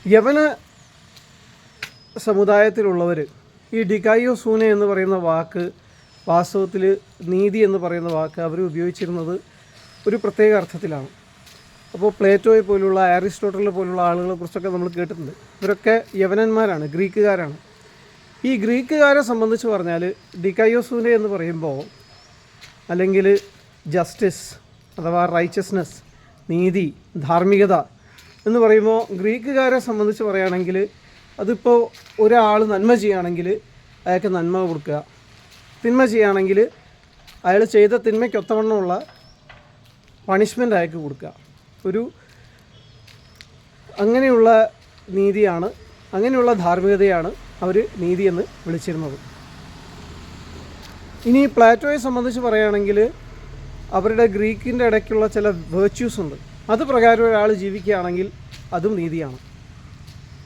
യവന സമുദായത്തിലുള്ളവർ ഈ ഡികായോസൂനെ എന്ന് പറയുന്ന വാക്ക് വാസ്തവത്തിൽ നീതി എന്ന് പറയുന്ന വാക്ക് അവർ ഉപയോഗിച്ചിരുന്നത് ഒരു പ്രത്യേക അർത്ഥത്തിലാണ്. അപ്പോൾ പ്ലേറ്റോയെ പോലുള്ള അരിസ്റ്റോട്ടലിനെ പോലുള്ള ആളുകളെ കുറിച്ചൊക്കെ നമ്മൾ കേട്ടിട്ടുണ്ട്. ഇവരൊക്കെ യവനന്മാരാണ്, ഗ്രീക്കുകാരാണ്. ഈ ഗ്രീക്കുകാരെ സംബന്ധിച്ച് പറഞ്ഞാൽ ഡികായോസൂനെ എന്ന് പറയുമ്പോൾ, അല്ലെങ്കിൽ ജസ്റ്റിസ് അഥവാ റൈച്ചസ്നെസ്, നീതി, ധാർമ്മികത എന്ന് പറയുമ്പോൾ ഗ്രീക്കുകാരെ സംബന്ധിച്ച് പറയുകയാണെങ്കിൽ അതിപ്പോൾ ഒരാൾ നന്മ ചെയ്യുകയാണെങ്കിൽ അയാൾക്ക് നന്മ കൊടുക്കുക, തിന്മ ചെയ്യുകയാണെങ്കിൽ അയാൾ ചെയ്ത തിന്മയ്ക്കൊത്തവണ്ണമുള്ള പണിഷ്മെൻ്റ് അയാൾക്ക് കൊടുക്കുക. അങ്ങനെയുള്ള നീതിയാണ്, അങ്ങനെയുള്ള ധാർമ്മികതയാണ് അവർ നീതി എന്ന് വിളിച്ചിരുന്നത്. ഇനി പ്ലാറ്റോയെ സംബന്ധിച്ച് പറയുകയാണെങ്കിൽ അവരുടെ ഗ്രീക്കിൻ്റെ ഇടയ്ക്കുള്ള ചില വേർച്യൂസ് ഉണ്ട്. അത് പ്രകാരം ഒരാൾ ജീവിക്കുകയാണെങ്കിൽ അതും നീതിയാണ്.